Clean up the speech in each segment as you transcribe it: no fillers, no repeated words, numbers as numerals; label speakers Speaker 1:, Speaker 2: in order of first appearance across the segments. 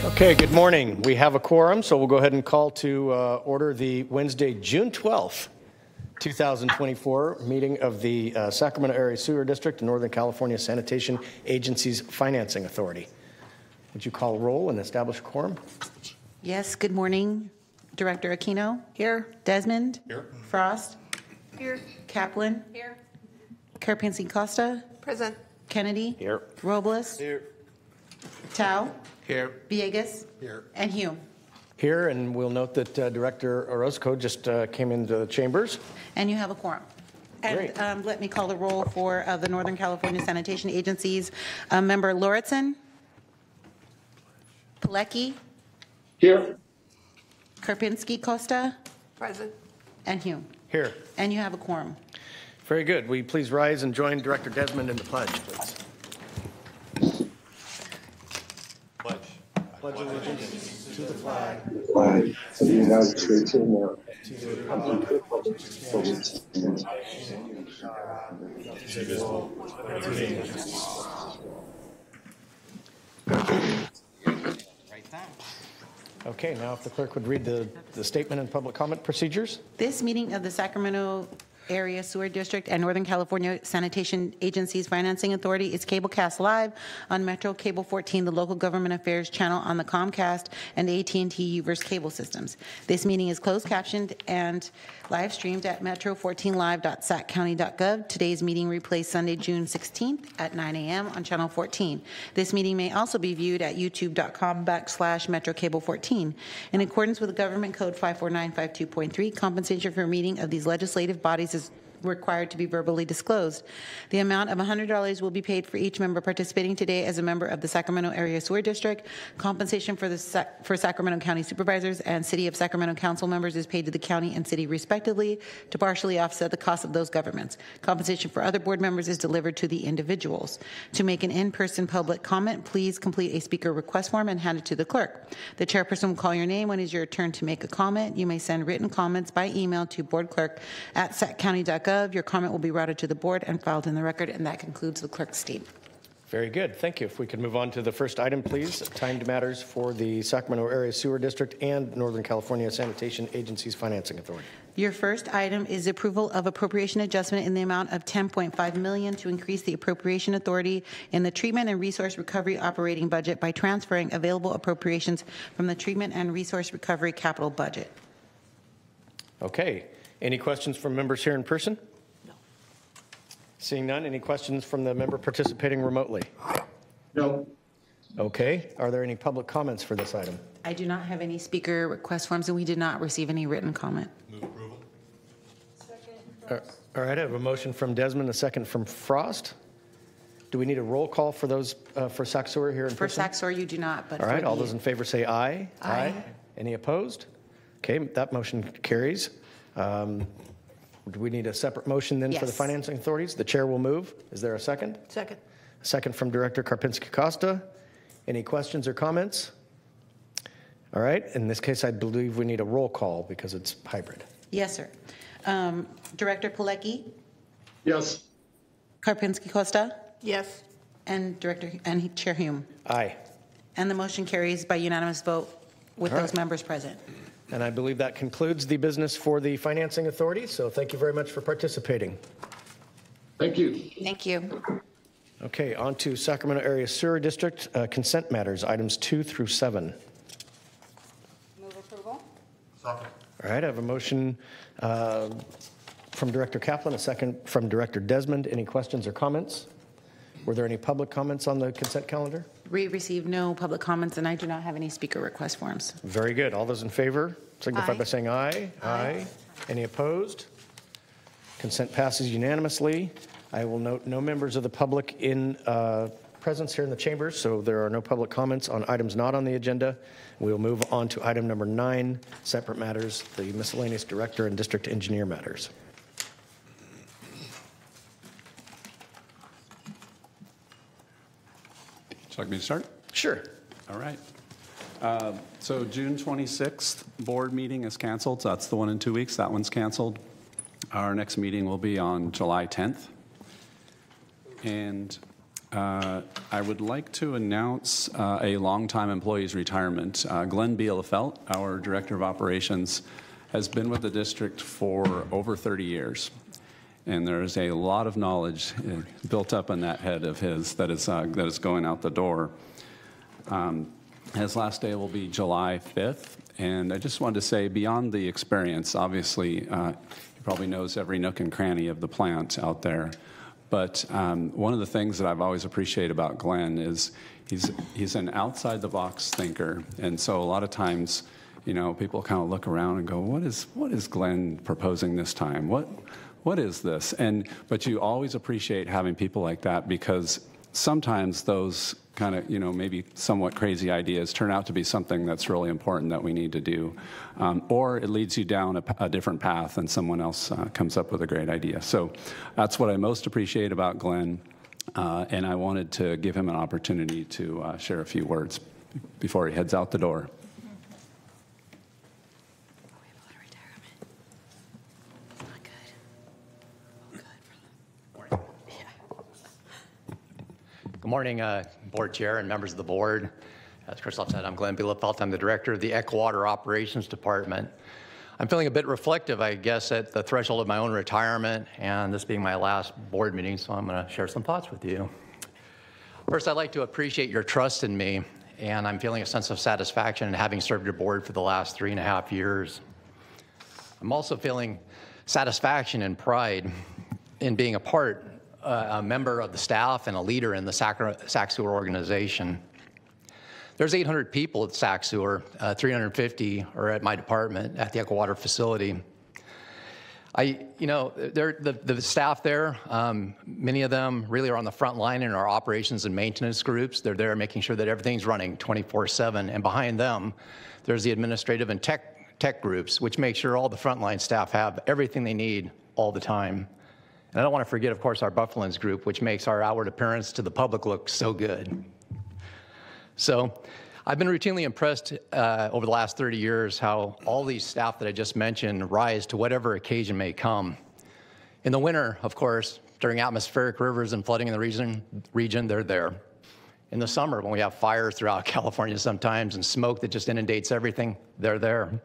Speaker 1: Okay, good morning. We have a quorum, so we'll go ahead and call to order the Wednesday, June 12th, 2024 meeting of the Sacramento Area Sewer District and Northern California Sanitation Agency's Financing Authority. Would you call roll and establish a quorum?
Speaker 2: Yes, good morning. Director Aquino? Here. Desmond? Here. Frost?
Speaker 3: Here.
Speaker 2: Kaplan?
Speaker 3: Here.
Speaker 2: Karpinski Costa?
Speaker 3: Present.
Speaker 2: Kennedy?
Speaker 1: Here.
Speaker 2: Robles?
Speaker 4: Here.
Speaker 2: Tao?
Speaker 4: Here.
Speaker 2: Villegas?
Speaker 4: Here.
Speaker 2: And Hume.
Speaker 1: Here, and we'll note that Director Orozco just came into the chambers.
Speaker 2: And you have a quorum.
Speaker 1: Great.
Speaker 2: And let me call the roll for the Northern California Sanitation Agencies. Member Lauritsen? Pilecki?
Speaker 4: Here.
Speaker 2: Karpinski Costa?
Speaker 3: Present.
Speaker 2: And Hume.
Speaker 1: Here.
Speaker 2: And you have a quorum.
Speaker 1: Very good. Will you please rise and join Director Desmond in the pledge, please? Pledge. Pledge allegiance to the flag
Speaker 5: of the United States of America, to the republic for which it stands, indivisible, with liberty and justice.
Speaker 1: Okay, now if the clerk would read the statement and public comment procedures.
Speaker 2: This meeting of the Sacramento Area Sewer District and Northern California Sanitation Agency's Financing Authority is cablecast live on Metro Cable 14, the local government affairs channel on the Comcast and AT&T Uverse cable systems. This meeting is closed captioned and live streamed at metro14live.saccounty.gov. Today's meeting replays Sunday, June 16th at 9 a.m. on channel 14. This meeting may also be viewed at youtube.com/MetroCable14. In accordance with Government Code 54952.3, compensation for a meeting of these legislative bodies is required to be verbally disclosed. The amount of $100 will be paid for each member participating today as a member of the Sacramento Area Sewer District. Compensation for Sacramento County Supervisors and City of Sacramento Council members is paid to the county and city respectively to partially offset the cost of those governments. Compensation for other board members is delivered to the individuals. To make an in-person public comment, please complete a speaker request form and hand it to the clerk. The chairperson will call your name when it is your turn to make a comment. You may send written comments by email to boardclerk@saccounty.gov. Your comment will be routed to the board and filed in the record, and that concludes the clerk's statement.
Speaker 1: Very good. Thank you. If we could move on to the first item, please. Timed matters for the Sacramento Area Sewer District and Northern California Sanitation Agency's Financing Authority.
Speaker 2: Your first item is approval of appropriation adjustment in the amount of $10.5 million to increase the appropriation authority in the treatment and resource recovery operating budget by transferring available appropriations from the treatment and resource recovery capital budget.
Speaker 1: Okay. Any questions from members here in person? No. Seeing none, any questions from the member participating remotely?
Speaker 5: No.
Speaker 1: Okay. Are there any public comments for this item?
Speaker 2: I do not have any speaker request forms, and we did not receive any written comment.
Speaker 4: Move approval.
Speaker 3: Second.
Speaker 1: All right. I have a motion from Desmond, a second from Frost. Do we need a roll call for those for Sac Sewer here in
Speaker 2: For
Speaker 1: person?
Speaker 2: Sac Sewer, you do not. But
Speaker 1: all right.
Speaker 2: for
Speaker 1: All those in favor say aye.
Speaker 2: Aye.
Speaker 1: Any opposed? Okay. That motion carries. Do we need a separate motion then for the
Speaker 2: Yes.
Speaker 1: financing authorities? The chair will move. Is there a second?
Speaker 3: Second.
Speaker 1: A second from Director Karpinski Costa. Any questions or comments? All right. In this case, I believe we need a roll call because it's hybrid.
Speaker 2: Yes, sir. Director Pilecki,
Speaker 5: Yes.
Speaker 2: Karpinski Costa,
Speaker 3: Yes.
Speaker 2: and Chair Hume.
Speaker 1: Aye.
Speaker 2: And the motion carries by unanimous vote with
Speaker 1: All
Speaker 2: those
Speaker 1: right.
Speaker 2: members present.
Speaker 1: And I believe that concludes the business for the financing authority. So thank you very much for participating.
Speaker 5: Thank you.
Speaker 2: Thank you.
Speaker 1: Okay, on to Sacramento Area Sewer District consent matters, items 2 through 7.
Speaker 3: Move approval.
Speaker 4: Second.
Speaker 1: All right, I have a motion from Director Kaplan, a second from Director Desmond. Any questions or comments? Were there any public comments on the consent calendar?
Speaker 2: We received no public comments, and I do not have any speaker request forms.
Speaker 1: Very good. All those in favor signify
Speaker 2: Aye.
Speaker 1: by saying aye. Aye. Any opposed? Consent passes unanimously. I will note no members of the public in presence here in the chambers, so there are no public comments on items not on the agenda. We will move on to item number 9, separate matters, the miscellaneous director and district engineer matters.
Speaker 6: Would you like me to start?
Speaker 1: Sure.
Speaker 6: All right. So June 26th board meeting is canceled. So that's the one in 2 weeks. That one's canceled. Our next meeting will be on July 10th. And I would like to announce a longtime employee's retirement. Glenn Bielefeld, our Director of Operations, has been with the district for over 30 years. And there's a lot of knowledge built up in that head of his that is going out the door. His last day will be July 5th. And I just wanted to say, beyond the experience, obviously, he probably knows every nook and cranny of the plant out there. But one of the things that I've always appreciated about Glenn is he's an outside-the-box thinker. And so a lot of times, you know, people kind of look around and go, what is Glenn proposing this time? What is this? But you always appreciate having people like that, because sometimes those kind of, you know, maybe somewhat crazy ideas turn out to be something that's really important that we need to do. Or it leads you down a different path and someone else comes up with a great idea. So that's what I most appreciate about Glenn. And I wanted to give him an opportunity to share a few words before he heads out the door.
Speaker 7: Good morning, Board Chair and members of the board. As Christoph said, I'm Glenn Bielefeld. I'm the Director of the Eckwater Operations Department. I'm feeling a bit reflective, I guess, at the threshold of my own retirement, and this being my last board meeting, so I'm going to share some thoughts with you. First, I'd like to appreciate your trust in me, and I'm feeling a sense of satisfaction in having served your board for the last 3.5 years. I'm also feeling satisfaction and pride in being a member of the staff and a leader in the Sac Sewer organization. There's 800 people at Sac Sewer, 350 are at my department at the Eckwater facility. The staff there, many of them really are on the front line in our operations and maintenance groups. They're there making sure that everything's running 24/7, and behind them, there's the administrative and tech groups, which make sure all the frontline staff have everything they need all the time. And I don't want to forget, of course, our Buffalins group, which makes our outward appearance to the public look so good. So I've been routinely impressed over the last 30 years how all these staff that I just mentioned rise to whatever occasion may come. In the winter, of course, during atmospheric rivers and flooding in the region, they're there. In the summer, when we have fires throughout California sometimes and smoke that just inundates everything, they're there.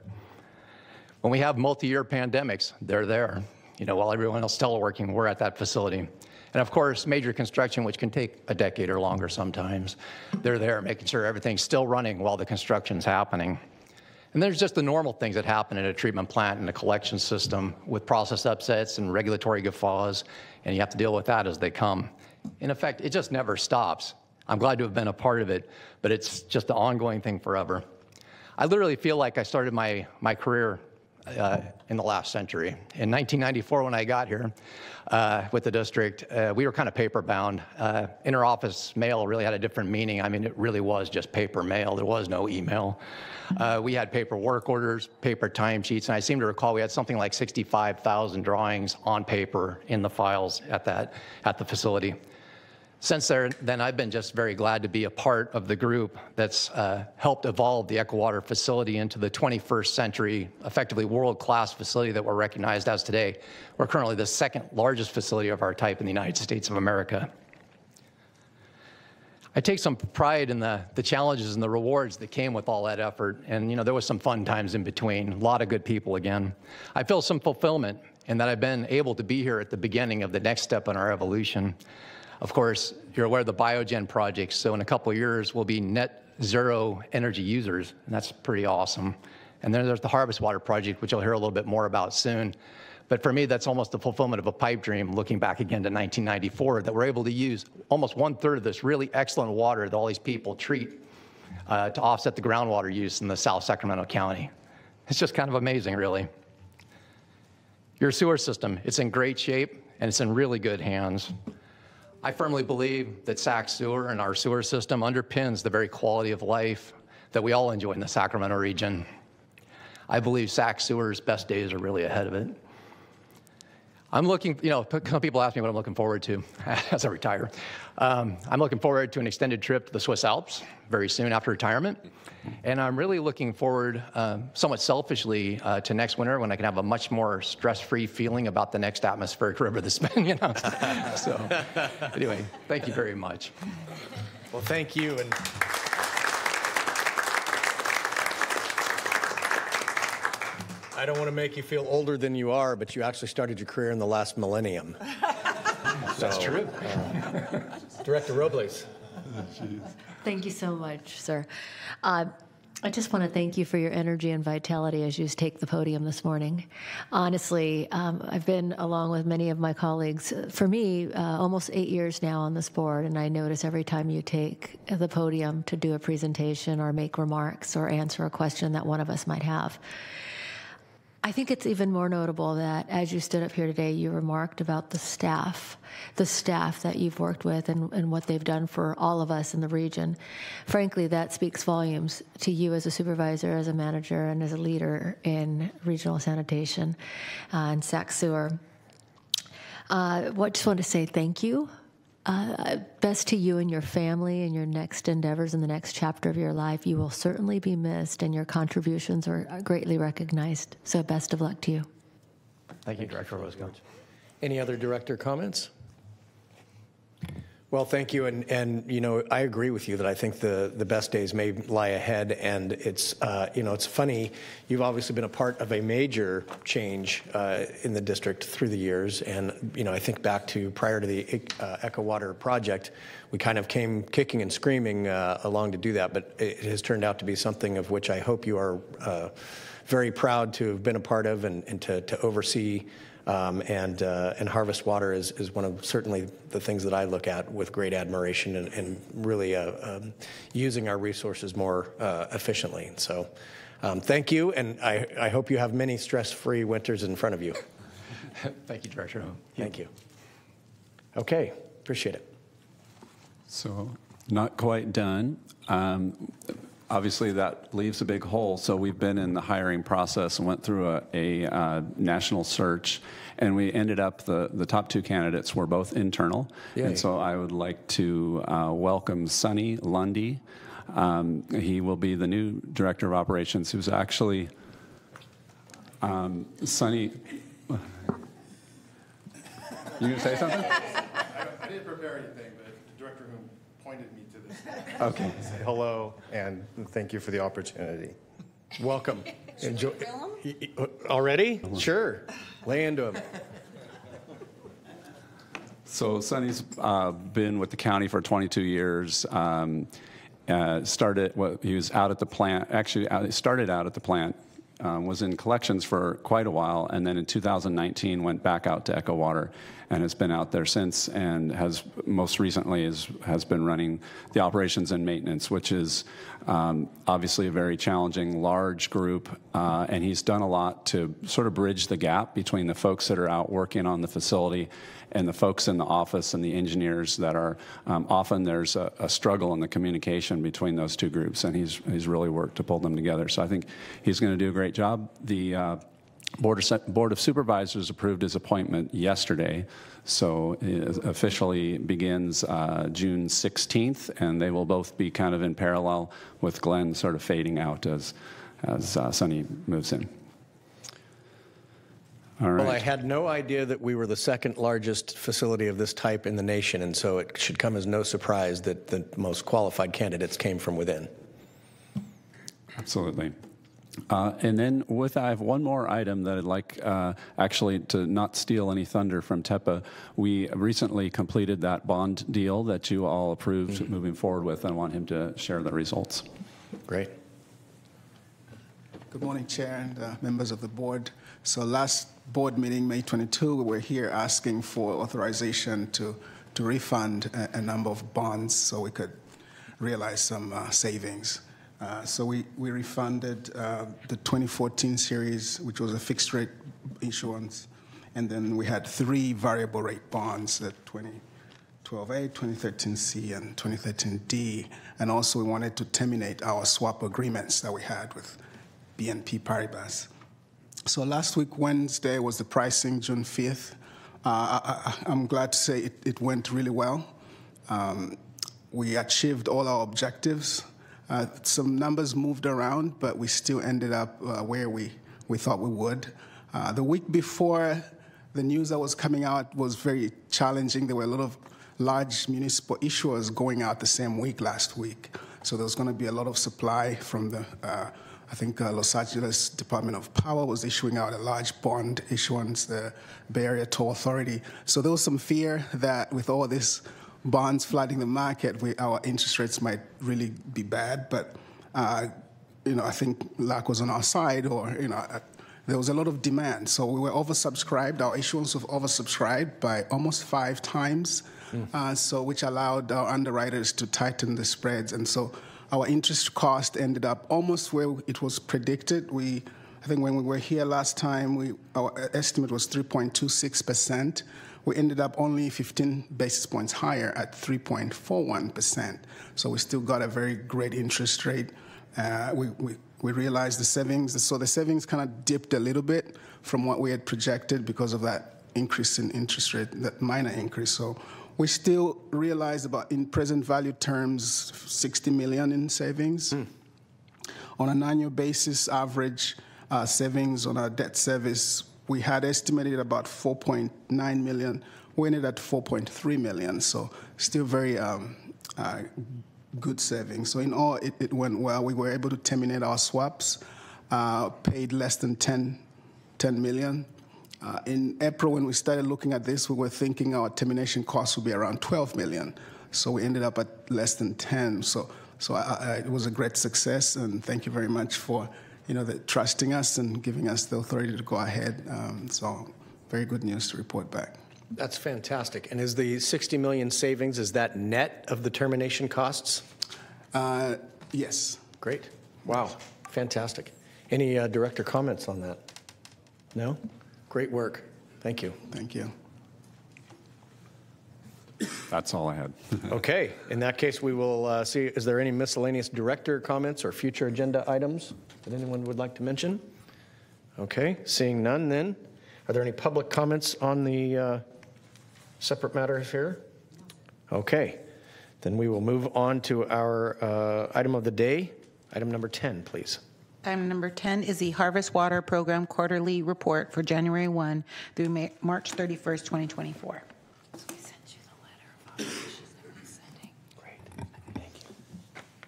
Speaker 7: When we have multi-year pandemics, they're there. You know, while everyone else is teleworking, we're at that facility. And of course, major construction, which can take a decade or longer sometimes, they're there making sure everything's still running while the construction's happening. And there's just the normal things that happen at a treatment plant and a collection system with process upsets and regulatory guffaws, and you have to deal with that as they come. In effect, it just never stops. I'm glad to have been a part of it, but it's just an ongoing thing forever. I literally feel like I started my career in the last century. In 1994, when I got here with the district, we were kind of paper bound. Interoffice mail really had a different meaning. I mean, it really was just paper mail. There was no email. We had paper work orders, paper timesheets, and I seem to recall we had something like 65,000 drawings on paper in the files at the facility. Since then, I've been just very glad to be a part of the group that's helped evolve the Eckwater facility into the 21st century, effectively world-class facility that we're recognized as today. We're currently the second largest facility of our type in the United States of America. I take some pride in the challenges and the rewards that came with all that effort. And, you know, there was some fun times in between, a lot of good people again. I feel some fulfillment in that I've been able to be here at the beginning of the next step in our evolution. Of course, you're aware of the Biogen project, so in a couple of years, we'll be net zero energy users, and that's pretty awesome. And then there's the Harvest Water project, which you'll hear a little bit more about soon. But for me, that's almost the fulfillment of a pipe dream, looking back again to 1994, that we're able to use almost 1/3 of this really excellent water that all these people treat to offset the groundwater use in the South Sacramento County. It's just kind of amazing, really. Your sewer system, it's in great shape, and it's in really good hands. I firmly believe that Sac Sewer and our sewer system underpins the very quality of life that we all enjoy in the Sacramento region. I believe Sac Sewer's best days are really ahead of it. I'm looking, people ask me what I'm looking forward to as I retire. I'm looking forward to an extended trip to the Swiss Alps very soon after retirement. And I'm really looking forward, somewhat selfishly, to next winter when I can have a much more stress-free feeling about the next atmospheric river that's been, So, anyway, thank you very much.
Speaker 1: Well, thank you. And I don't want to make you feel older than you are, but you actually started your career in the last millennium.
Speaker 7: That's true.
Speaker 1: Director Robles.
Speaker 8: Thank you so much, sir. I just want to thank you for your energy and vitality as you take the podium this morning. Honestly, I've been, along with many of my colleagues, for me, almost 8 years now on this board, and I notice every time you take the podium to do a presentation or make remarks or answer a question that one of us might have. I think it's even more notable that as you stood up here today, you remarked about the staff that you've worked with and what they've done for all of us in the region. Frankly, that speaks volumes to you as a supervisor, as a manager, and as a leader in regional sanitation and Sac Sewer. Just want to say thank you. Best to you and your family and your next endeavors in the next chapter of your life. You will certainly be missed, and your contributions are greatly recognized. So best of luck to you.
Speaker 7: Thank you, Director Roscoe.
Speaker 1: Any other director comments? Well, thank you, and I agree with you that I think the best days may lie ahead, and it's it's funny. You've obviously been a part of a major change in the district through the years, and I think back to prior to the Echo Water project, we kind of came kicking and screaming along to do that, but it has turned out to be something of which I hope you are very proud to have been a part of and to oversee. And Harvest Water is one of certainly the things that I look at with great admiration and really using our resources more efficiently. So thank you, and I hope you have many stress-free winters in front of you.
Speaker 7: Thank you, Director.
Speaker 1: Thank you. Okay, appreciate it.
Speaker 6: So, not quite done. Obviously, that leaves a big hole. So we've been in the hiring process and went through a national search, and we ended up the top two candidates were both internal.
Speaker 1: Yay.
Speaker 6: And so I would like to welcome Sonny Lundy. He will be the new director of operations. Who's actually Sonny. You gonna say something?
Speaker 4: I didn't prepare anything, but the director who pointed me to this.
Speaker 6: Okay.
Speaker 4: Say hello, and thank you for the opportunity.
Speaker 1: Welcome. Enjoy.
Speaker 3: Film 'em?
Speaker 1: Already? Sure. Lay into him.
Speaker 6: So Sonny's been with the county for 22 years. He was out at the plant. Actually, he started out at the plant. Was in collections for quite a while, and then in 2019 went back out to Echo Water, and has been out there since, and has most recently has been running the operations and maintenance, which is obviously a very challenging, large group, and he's done a lot to sort of bridge the gap between the folks that are out working on the facility and the folks in the office and the engineers that are often there's a struggle in the communication between those two groups, and he's really worked to pull them together. So I think he's going to do a great job. The Board of Supervisors approved his appointment yesterday, so it officially begins June 16th, and they will both be kind of in parallel with Glenn sort of fading out as Sonny moves in. All right.
Speaker 1: Well, I had no idea that we were the second largest facility of this type in the nation, and so it should come as no surprise that the most qualified candidates came from within.
Speaker 6: Absolutely. And then I have one more item that I'd like actually to not steal any thunder from TEPA. We recently completed that bond deal that you all approved moving forward with, and I want him to share the results.
Speaker 1: Great.
Speaker 9: Good morning, Chair and members of the board. So last board meeting, May 22, we were here asking for authorization to refund a number of bonds so we could realize some savings. So we refunded the 2014 series, which was a fixed rate issuance, and then we had 3 variable rate bonds, the 2012A, 2013C, and 2013D. And also we wanted to terminate our swap agreements that we had with BNP Paribas. So last week, Wednesday, was the pricing, June 5th. I'm glad to say it went really well. We achieved all our objectives. Some numbers moved around, but we still ended up where we thought we would. The week before, the news that was coming out was very challenging. There were a lot of large municipal issuers going out the same week last week. So there was going to be a lot of supply from the, I think Los Angeles Department of Power was issuing out a large bond issuance, the Bay Area Toll Authority. So there was some fear that with all this bonds flooding the market, our interest rates might really be bad. But, I think luck was on our side, or, there was a lot of demand. So we were oversubscribed. Our issuance was oversubscribed by almost 5 times, which allowed our underwriters to tighten the spreads. And so our interest cost ended up almost where it was predicted. I think when we were here last time, our estimate was 3.26%. We ended up only 15 basis points higher at 3.41%. So we still got a very great interest rate. We realized the savings. So the savings kind of dipped a little bit from what we had projected because of that increase in interest rate, that minor increase. So we still realized about, in present value terms, $60 million in savings. On an annual basis, average savings on our debt service, we had estimated about $4.9 million. We ended at $4.3 million. So still very good savings. So in all, it went well. We were able to terminate our swaps, paid less than $10 million. In April, when we started looking at this, we were thinking our termination costs would be around $12 million. So we ended up at less than 10. So it was a great success, and thank you very much for trusting us and giving us the authority to go ahead. So very good news to report back.
Speaker 1: That's fantastic. And is the $60 million savings, is that net of the termination costs?
Speaker 9: Yes.
Speaker 1: Great. Wow. Fantastic. Any director comments on that? No? Great work. Thank you.
Speaker 9: Thank you.
Speaker 6: That's all I had.
Speaker 1: Okay. In that case, we will see, is there any miscellaneous director comments or future agenda items that anyone would like to mention? Okay. Seeing none then, are there any public comments on the separate matters here? Okay. Then we will move on to our item of the day. Item number 10, please.
Speaker 2: Item number 10 is the Harvest Water Program Quarterly Report for January 1 through March 31st, 2024.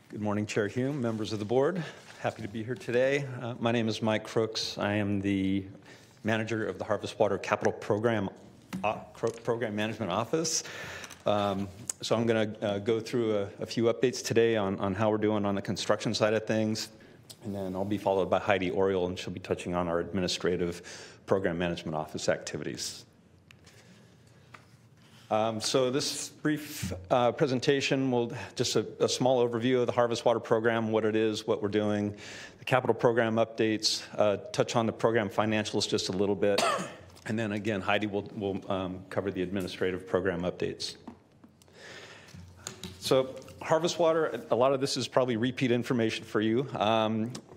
Speaker 10: Good morning, Chair Hume, members of the board. Happy to be here today. My name is Mike Crooks. I am the manager of the Harvest Water Capital Program Management Office. So I'm going to go through a few updates today on how we're doing on the construction side of things, and then I'll be followed by Heidi Oriole, and she'll be touching on our administrative program management office activities. So this brief presentation will just a small overview of the Harvest Water Program, what it is, what we're doing, the capital program updates, touch on the program financials just a little bit, and then again, Heidi will cover the administrative program updates. So Harvest Water, a lot of this is probably repeat information for you,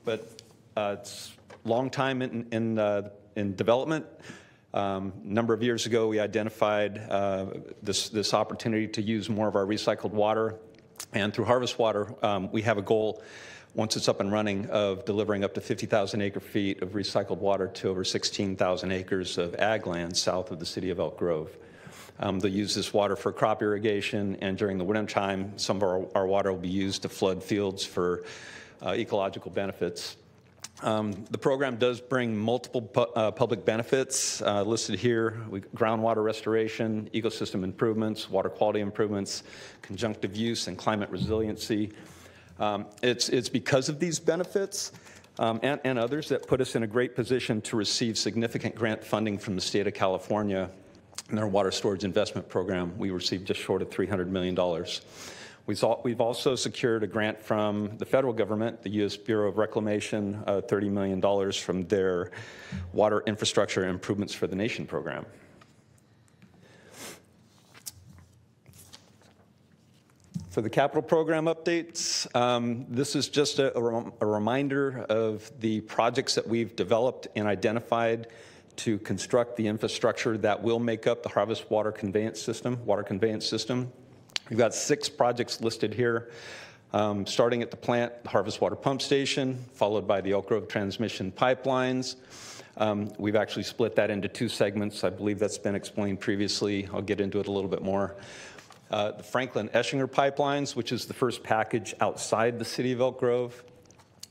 Speaker 10: but it's a long time in development. Number of years ago, we identified this opportunity to use more of our recycled water. And through Harvest Water, we have a goal, once it's up and running, of delivering up to 50,000 acre-feet of recycled water to over 16,000 acres of ag land south of the city of Elk Grove. They'll use this water for crop irrigation, and during the winter time, some of our water will be used to flood fields for ecological benefits. The program does bring multiple public benefits listed here: groundwater restoration, ecosystem improvements, water quality improvements, conjunctive use, and climate resiliency. It's because of these benefits and others that put us in a great position to receive significant grant funding from the state of California in our water storage investment program. We received just short of $300 million. We've also secured a grant from the federal government, the U.S. Bureau of Reclamation, $30 million from their Water Infrastructure Improvements for the Nation program. For the capital program updates, this is just a reminder of the projects that we've developed and identified to construct the infrastructure that will make up the harvest water conveyance system, We've got 6 projects listed here, starting at the plant, the harvest water pump station, followed by the Elk Grove transmission pipelines. We've actually split that into 2 segments. I believe that's been explained previously. I'll get into it a little bit more. The Franklin-Eschinger pipelines, which is the first package outside the city of Elk Grove.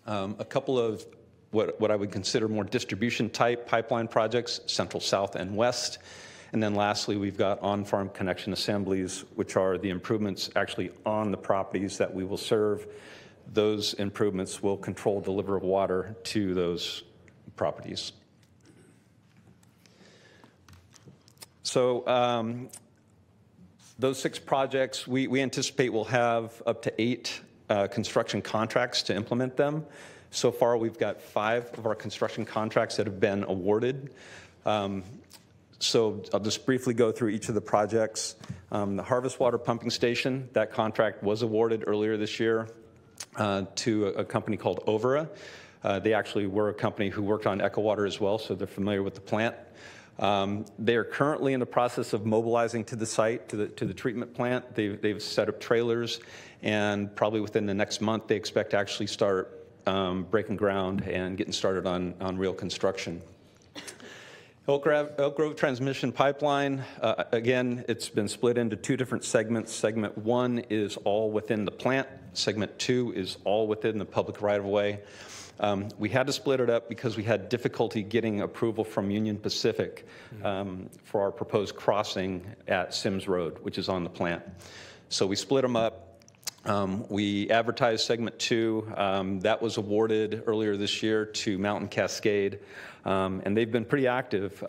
Speaker 10: A couple of what I would consider more distribution-type pipeline projects, Central, South, and West. And then lastly, we've got on-farm connection assemblies, which are the improvements actually on the properties that we will serve. Those improvements will control delivery of water to those properties. So those 6 projects, we anticipate will have up to 8 construction contracts to implement them. So far, we've got 5 of our construction contracts that have been awarded. So I'll just briefly go through each of the projects. The harvest water pumping station, that contract was awarded earlier this year to a company called Overa. They actually were a company who worked on EcoWater as well, so they're familiar with the plant. They are currently in the process of mobilizing to the site, to the treatment plant. They've set up trailers, and probably within the next month, they expect to actually start breaking ground and getting started on real construction. Elk Grove transmission pipeline, again, it's been split into 2 different segments. Segment 1 is all within the plant. Segment 2 is all within the public right-of-way. We had to split it up because we had difficulty getting approval from Union Pacific for our proposed crossing at Sims Road, which is on the plant. So we split them up. We advertised segment 2. That was awarded earlier this year to Mountain Cascade, and they've been pretty active.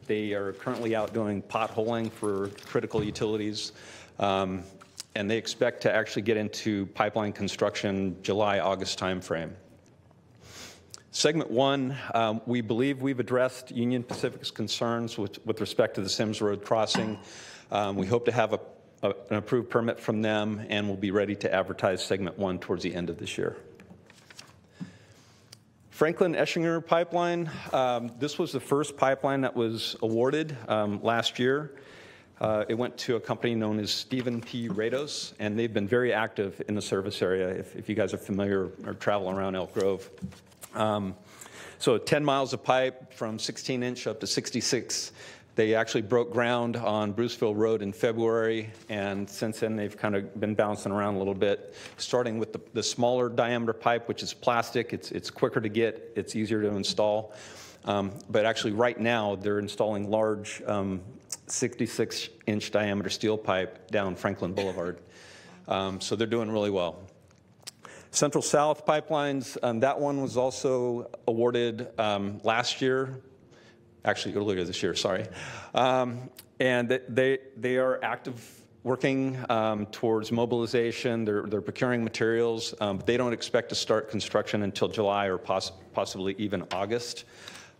Speaker 10: They are currently out doing potholing for critical utilities, and they expect to actually get into pipeline construction July-August timeframe. Segment 1, we believe we've addressed Union Pacific's concerns with respect to the Sims Road crossing. We hope to have an approved permit from them, and we'll be ready to advertise segment 1 towards the end of this year. Franklin-Eschinger pipeline, this was the first pipeline that was awarded last year. It went to a company known as Stephen P. Rados, and they've been very active in the service area, if you guys are familiar or travel around Elk Grove. So 10 miles of pipe from 16-inch up to 66. They actually broke ground on Bruceville Road in February, and since then they've kind of been bouncing around a little bit, starting with the smaller diameter pipe, which is plastic. It's quicker to get, it's easier to install. But actually right now they're installing large 66-inch diameter steel pipe down Franklin Boulevard. So they're doing really well. Central South pipelines, that one was also awarded last year. Actually, earlier this year, sorry. And they are active working towards mobilization. They're procuring materials. They don't expect to start construction until July or possibly even August.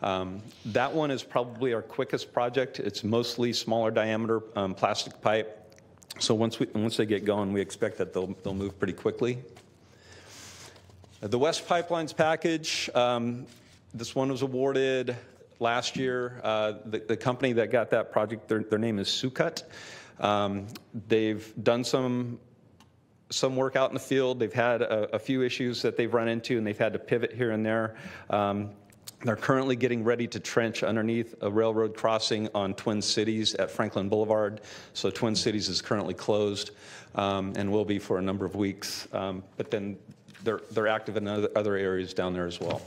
Speaker 10: That one is probably our quickest project. It's mostly smaller diameter plastic pipe. So once they get going, we expect that they'll move pretty quickly. The West Pipelines package, this one was awarded last year. The company that got that project, their name is Sucut. They've done some work out in the field. They've had a few issues that they've run into, and they've had to pivot here and there. They're currently getting ready to trench underneath a railroad crossing on Twin Cities at Franklin Boulevard. So Twin Cities is currently closed and will be for a number of weeks. But then they're active in other areas down there as well.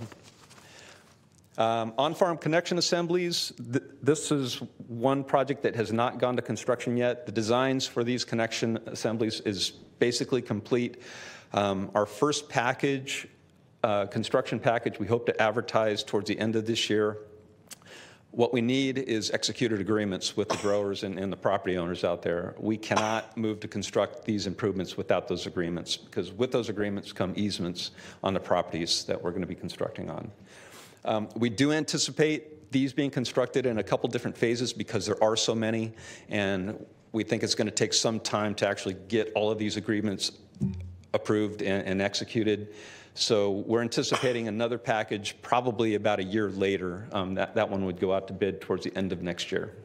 Speaker 10: On-farm connection assemblies, this is one project that has not gone to construction yet. The designs for these connection assemblies is basically complete. Our first package, construction package, we hope to advertise towards the end of this year. What we need is executed agreements with the growers and the property owners out there. We cannot move to construct these improvements without those agreements, because with those agreements come easements on the properties that we're going to be constructing on. We do anticipate these being constructed in a couple different phases because there are so many, and we think it's going to take some time to actually get all of these agreements approved and executed. So we're anticipating another package probably about a year later. That one would go out to bid towards the end of next year.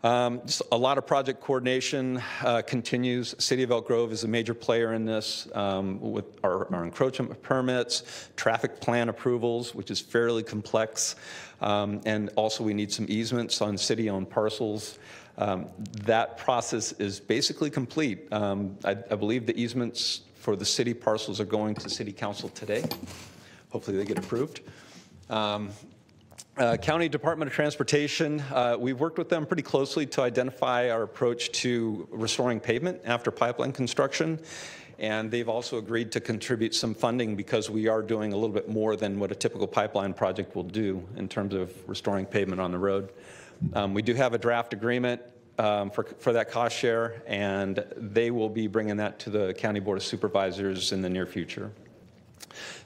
Speaker 10: Just a lot of project coordination continues. City of Elk Grove is a major player in this with our encroachment permits, traffic plan approvals, which is fairly complex, and also we need some easements on city-owned parcels. That process is basically complete. I believe the easements for the city parcels are going to City Council today. Hopefully they get approved. County Department of Transportation, we've worked with them pretty closely to identify our approach to restoring pavement after pipeline construction, and they've also agreed to contribute some funding because we are doing a little bit more than what a typical pipeline project will do in terms of restoring pavement on the road. We do have a draft agreement for that cost share, and they will be bringing that to the County Board of Supervisors in the near future.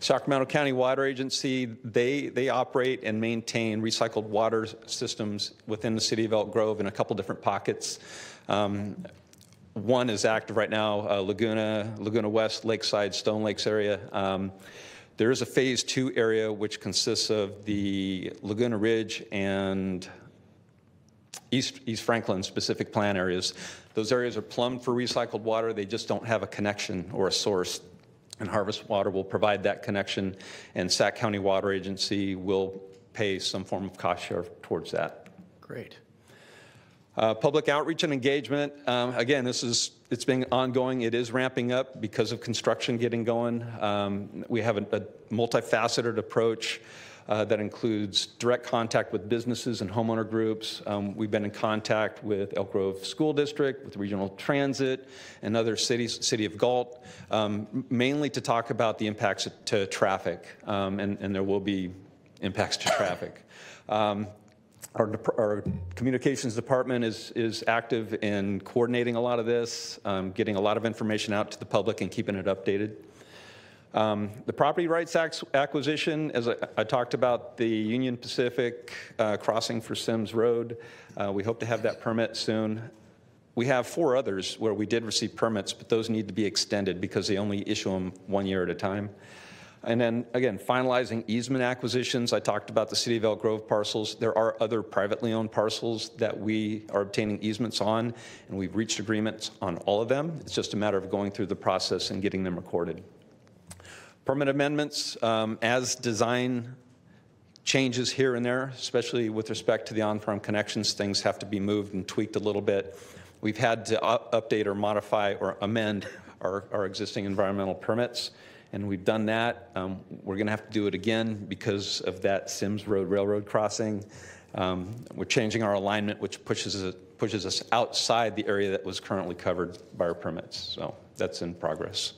Speaker 10: Sacramento County Water Agency, they operate and maintain recycled water systems within the city of Elk Grove in a couple different pockets. One is active right now, Laguna West, Lakeside, Stone Lakes area. There is a phase 2 area which consists of the Laguna Ridge and East Franklin specific plan areas. Those areas are plumbed for recycled water. They just don't have a connection or a source. And Harvest Water will provide that connection, and Sac County Water Agency will pay some form of cost share towards that.
Speaker 1: Great.
Speaker 10: Public outreach and engagement. Again, it's been ongoing. It is ramping up because of construction getting going. We have a multifaceted approach that includes direct contact with businesses and homeowner groups. We've been in contact with Elk Grove School District, with Regional Transit, and other cities, City of Galt, mainly to talk about the impacts to traffic, and there will be impacts to traffic. Our communications department is active in coordinating a lot of this, getting a lot of information out to the public and keeping it updated. The property rights acquisition, as I talked about the Union Pacific crossing for Sims Road, we hope to have that permit soon. We have 4 others where we did receive permits, but those need to be extended because they only issue them 1 year at a time. And then, again, finalizing easement acquisitions. I talked about the City of Elk Grove parcels. There are other privately owned parcels that we are obtaining easements on, and we've reached agreements on all of them. It's just a matter of going through the process and getting them recorded. Permit amendments, as design changes here and there, especially with respect to the on-farm connections, things have to be moved and tweaked a little bit. We've had to update or modify or amend our existing environmental permits, and we've done that. We're going to have to do it again because of that Sims Road railroad crossing. We're changing our alignment, which pushes us outside the area that was currently covered by our permits. So that's in progress.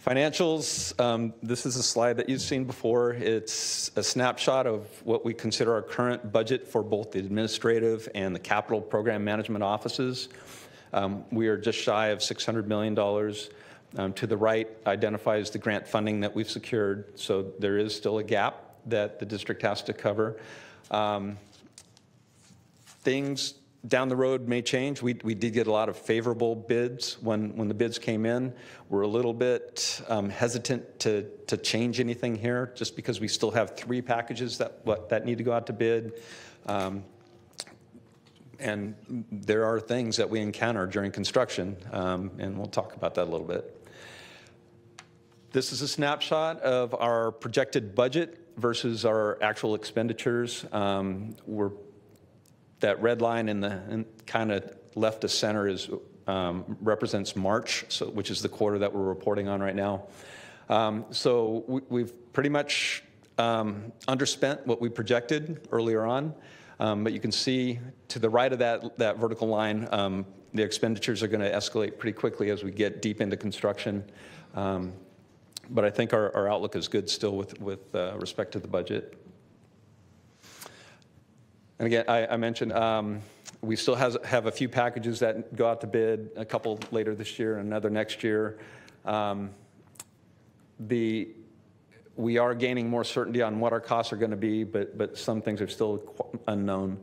Speaker 10: Financials, this is a slide that you've seen before. It's a snapshot of what we consider our current budget for both the administrative and the capital program management offices. We are just shy of $600 million. To the right identifies the grant funding that we've secured, so there is still a gap that the district has to cover. Things down the road may change. We did get a lot of favorable bids when the bids came in. We're a little bit hesitant to change anything here just because we still have 3 packages that need to go out to bid. And there are things that we encounter during construction, and we'll talk about that a little bit. This is a snapshot of our projected budget versus our actual expenditures. That red line in kind of left to center represents March, which is the quarter that we're reporting on right now. So we've pretty much underspent what we projected earlier on, but you can see to the right of that vertical line, the expenditures are going to escalate pretty quickly as we get deep into construction. But I think our outlook is good still with respect to the budget. And again, I mentioned we still have a few packages that go out to bid, a couple later this year and another next year. We are gaining more certainty on what our costs are going to be, but some things are still unknown.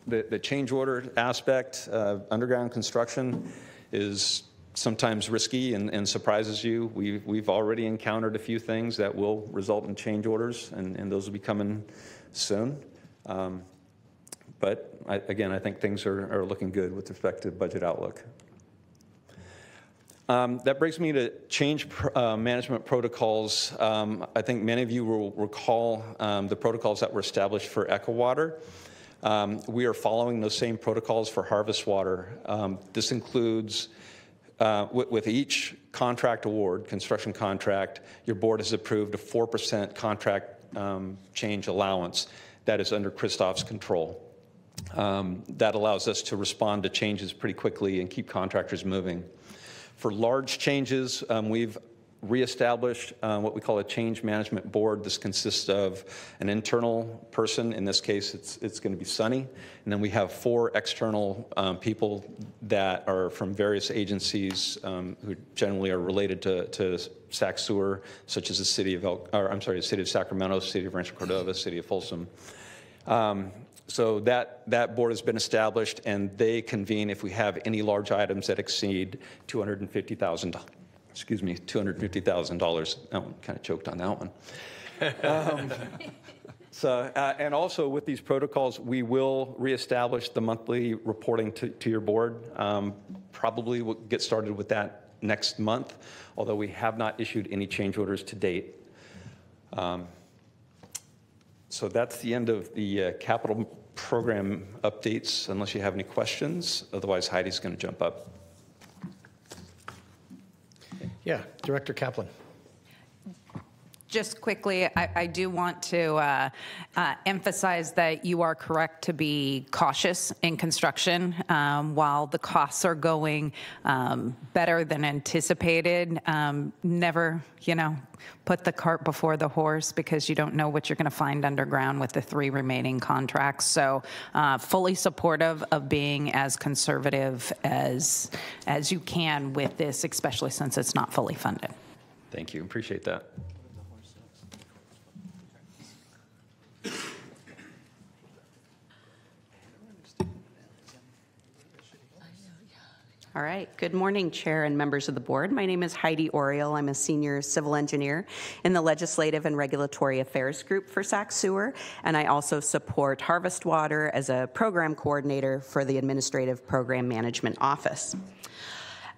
Speaker 10: The change order aspect, underground construction is sometimes risky and surprises you. We've already encountered a few things that will result in change orders, and those will be coming soon. But again, I think things are looking good with respect to budget outlook. That brings me to change management protocols. I think many of you will recall the protocols that were established for EcoWater. We are following those same protocols for harvest water. This includes, with each contract award, construction contract, your board has approved a 4% contract change allowance that is under Christoph's control. That allows us to respond to changes pretty quickly and keep contractors moving. For large changes, we've reestablished what we call a change management board. This consists of an internal person. In this case, it's going to be Sunny. And then we have 4 external people that are from various agencies who generally are related to Sac Sewer, such as the city of the city of Sacramento, city of Rancho Cordova, city of Folsom. So that board has been established, and they convene if we have any large items that exceed $250,000. Excuse me, $250,000. That one kind of choked on that one. And also with these protocols, we will reestablish the monthly reporting to your board. Probably we'll get started with that next month, although we have not issued any change orders to date. So that's the end of the capital program updates, unless you have any questions. Otherwise, Heidi's going to jump up.
Speaker 1: Yeah, Director Kaplan.
Speaker 3: Just quickly, I do want to emphasize that you are correct to be cautious in construction. While the costs are going better than anticipated, never, put the cart before the horse, because you don't know what you're going to find underground with the 3 remaining contracts. So fully supportive of being as conservative as you can with this, especially since it's not fully funded.
Speaker 10: Thank you. Appreciate that.
Speaker 11: All right. Good morning, Chair and members of the board. My name is Heidi Oriel. I'm a senior civil engineer in the Legislative and Regulatory Affairs Group for Sac Sewer, and I also support Harvest Water as a program coordinator for the Administrative Program Management Office.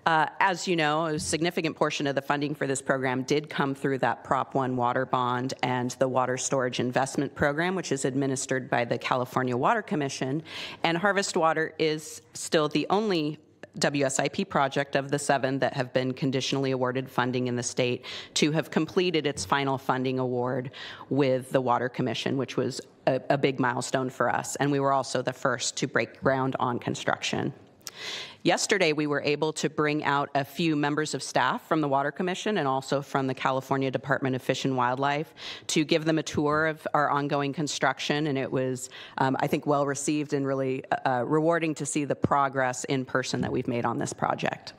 Speaker 11: As you know, a significant portion of the funding for this program did come through that Prop 1 water bond and the Water Storage Investment Program, which is administered by the California Water Commission. And Harvest Water is still the only WSIP project of the 7 that have been conditionally awarded funding in the state to have completed its final funding award with the Water Commission, which was a big milestone for us. And we were also the first to break ground on construction. Yesterday, we were able to bring out a few members of staff from the Water Commission and also from the California Department of Fish and Wildlife to give them a tour of our ongoing construction, and it was, I think, well received and really rewarding to see the progress in person that we've made on this project.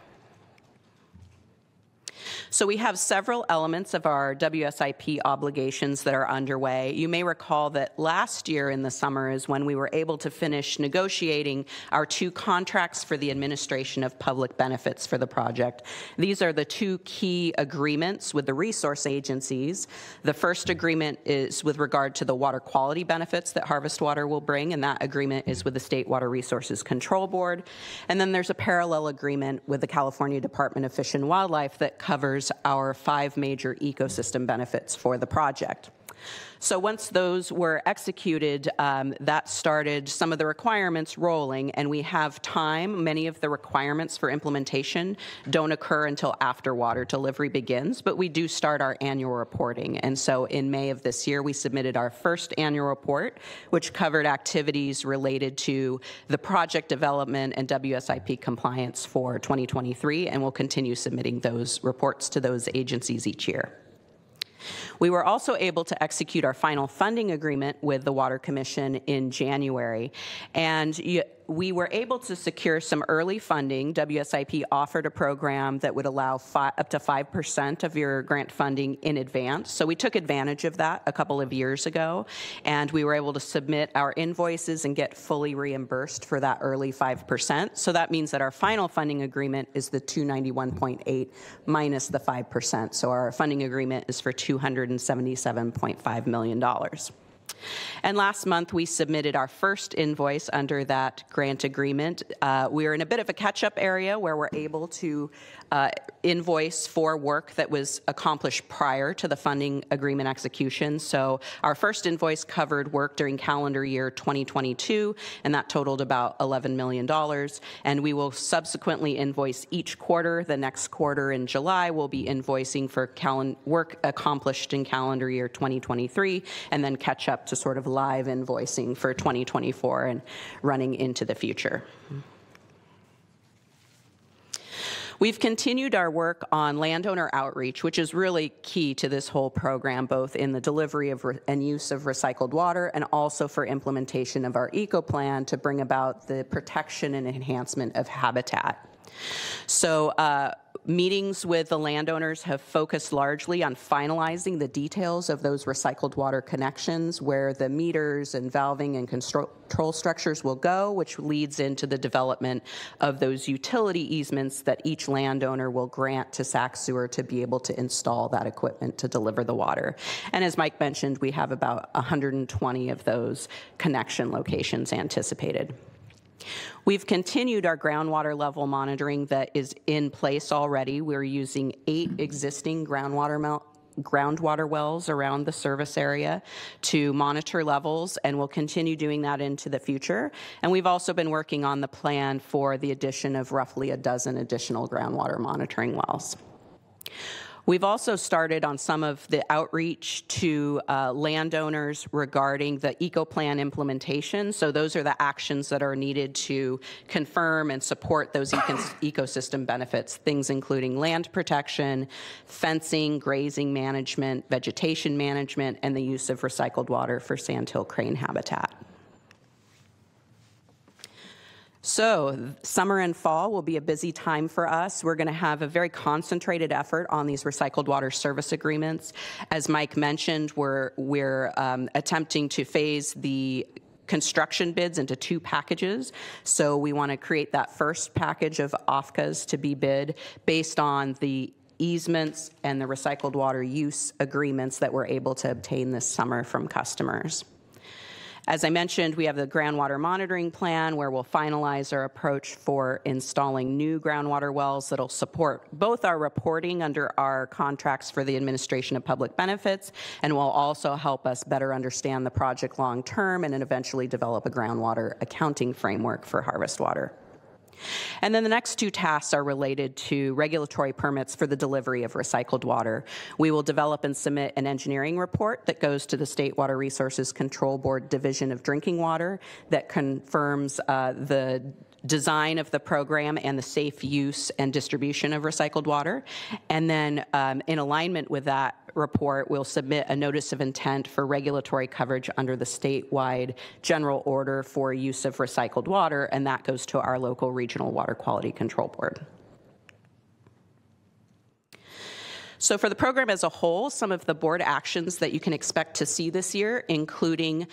Speaker 11: So we have several elements of our WSIP obligations that are underway. You may recall that last year in the summer is when we were able to finish negotiating our 2 contracts for the administration of public benefits for the project. These are the 2 key agreements with the resource agencies. The first agreement is with regard to the water quality benefits that Harvest Water will bring, and that agreement is with the State Water Resources Control Board. And then there's a parallel agreement with the California Department of Fish and Wildlife that covers our 5 major ecosystem benefits for the project. So once those were executed, that started some of the requirements rolling, and we have time. Many of the requirements for implementation don't occur until after water delivery begins, but we do start our annual reporting. And so in May of this year, we submitted our first annual report, which covered activities related to the project development and WSIP compliance for 2023, and we'll continue submitting those reports to those agencies each year. We were also able to execute our final funding agreement with the Water Commission in January. And we were able to secure some early funding. WSIP offered a program that would allow up to 5% of your grant funding in advance. So we took advantage of that a couple of years ago, and we were able to submit our invoices and get fully reimbursed for that early 5%. So that means that our final funding agreement is the 291.8 minus the 5%. So our funding agreement is for $277.5 million. And last month, we submitted our first invoice under that grant agreement. We're in a bit of a catch-up area where we're able to invoice for work that was accomplished prior to the funding agreement execution. So our first invoice covered work during calendar year 2022, and that totaled about $11 million. And we will subsequently invoice each quarter. The next quarter in July, we'll be invoicing for work accomplished in calendar year 2023, and then catch up to sort of live invoicing for 2024 and running into the future. We've continued our work on landowner outreach, which is really key to this whole program, both in the delivery of and use of recycled water and also for implementation of our eco plan to bring about the protection and enhancement of habitat. So meetings with the landowners have focused largely on finalizing the details of those recycled water connections, where the meters and valving and control structures will go, which leads into the development of those utility easements that each landowner will grant to Sac Sewer to be able to install that equipment to deliver the water. And as Mike mentioned, we have about 120 of those connection locations anticipated. We've continued our groundwater level monitoring that is in place already. We're using 8 existing groundwater wells around the service area to monitor levels, and we'll continue doing that into the future. And we've also been working on the plan for the addition of roughly a dozen additional groundwater monitoring wells. We've also started on some of the outreach to landowners regarding the eco plan implementation. So those are the actions that are needed to confirm and support those ecosystem benefits, things including land protection, fencing, grazing management, vegetation management, and the use of recycled water for sandhill crane habitat. So summer and fall will be a busy time for us. We're going to have a very concentrated effort on these recycled water service agreements. As Mike mentioned, we're attempting to phase the construction bids into 2 packages. So we want to create that first package of OFCAs to be bid based on the easements and the recycled water use agreements that we're able to obtain this summer from customers. As I mentioned, we have the groundwater monitoring plan where we'll finalize our approach for installing new groundwater wells that'll support both our reporting under our contracts for the administration of public benefits, and will also help us better understand the project long term and then eventually develop a groundwater accounting framework for harvest water. And then the next 2 tasks are related to regulatory permits for the delivery of recycled water. We will develop and submit an engineering report that goes to the State Water Resources Control Board Division of Drinking Water that confirms the design of the program and the safe use and distribution of recycled water. And then in alignment with that report, we'll submit a notice of intent for regulatory coverage under the statewide general order for use of recycled water, and that goes to our local regional water quality control board. So for the program as a whole, some of the board actions that you can expect to see this year, including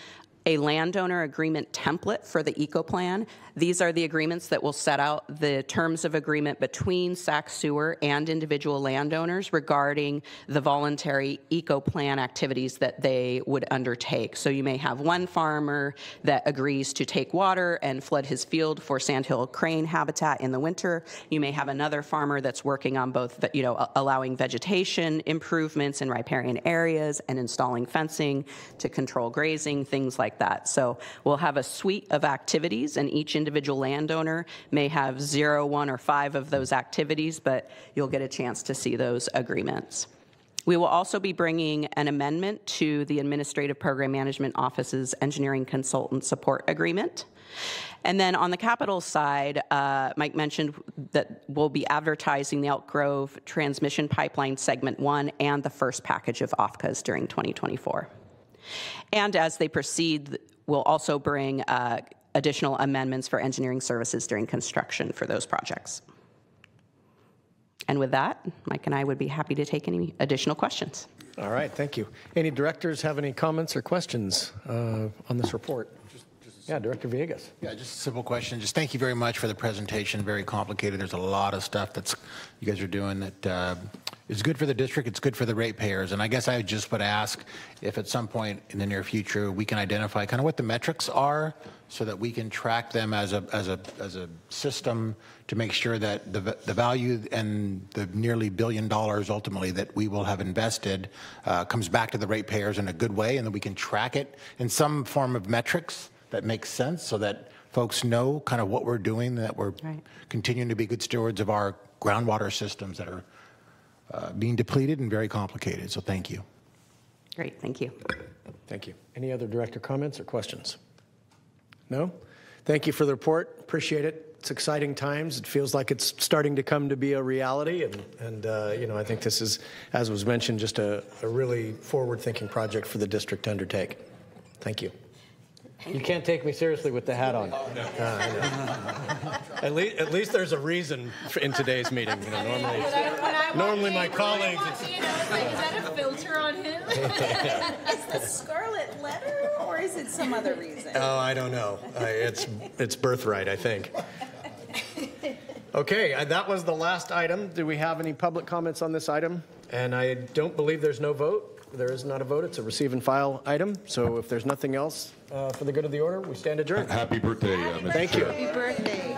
Speaker 11: a landowner agreement template for the eco plan. These are the agreements that will set out the terms of agreement between Sac Sewer and individual landowners regarding the voluntary eco plan activities that they would undertake. So you may have one farmer that agrees to take water and flood his field for sandhill crane habitat in the winter. You may have another farmer that's working on both, allowing vegetation improvements in riparian areas and installing fencing to control grazing, things like that. So we'll have a suite of activities, and each individual landowner may have 0, 1, or 5 of those activities, but you'll get a chance to see those agreements. We will also be bringing an amendment to the Administrative Program Management Office's Engineering Consultant Support Agreement. And then on the capital side, Mike mentioned that we'll be advertising the Elk Grove Transmission Pipeline Segment 1 and the first package of OFCAs during 2024. And as they proceed, we'll also bring additional amendments for engineering services during construction for those projects. And with that, Mike and I would be happy to take any additional questions.
Speaker 1: All right, thank you. Any directors have any comments or questions on this report? Yeah, Director Villegas.
Speaker 12: Yeah, just a simple question. Just thank you very much for the presentation. Very complicated. There's a lot of stuff that's you guys are doing that is good for the district. It's good for the ratepayers. And I guess I just would ask if at some point in the near future we can identify kind of what the metrics are, so that we can track them as a system to make sure that the value and the nearly $1 billion ultimately that we will have invested comes back to the ratepayers in a good way, and that we can track it in some form of metrics that makes sense, so that folks know kind of what we're doing, that we're continuing to be good stewards of our groundwater systems that are being depleted and very complicated. So thank you.
Speaker 11: Great, thank you.
Speaker 1: Thank you. Any other director comments or questions? No? Thank you for the report. Appreciate it. It's exciting times. It feels like it's starting to come to be a reality. And you know, I think this is, as was mentioned, just a really forward-thinking project for the district to undertake. Thank you. You can't take me seriously with the hat on. Oh, no. At least there's a reason in today's meeting. You know, normally my colleagues.
Speaker 13: You know, it's like, is that a filter on him? Is the scarlet letter, or is it some other reason?
Speaker 1: Oh, I don't know. It's birthright, I think. Okay, that was the last item. Do we have any public comments on this item? And I don't believe there's no vote. There is not a vote. It's a receive and file item. So if there's nothing else for the good of the order, we stand adjourned.
Speaker 14: Happy birthday, Mr.
Speaker 1: Thank you.
Speaker 2: Happy birthday.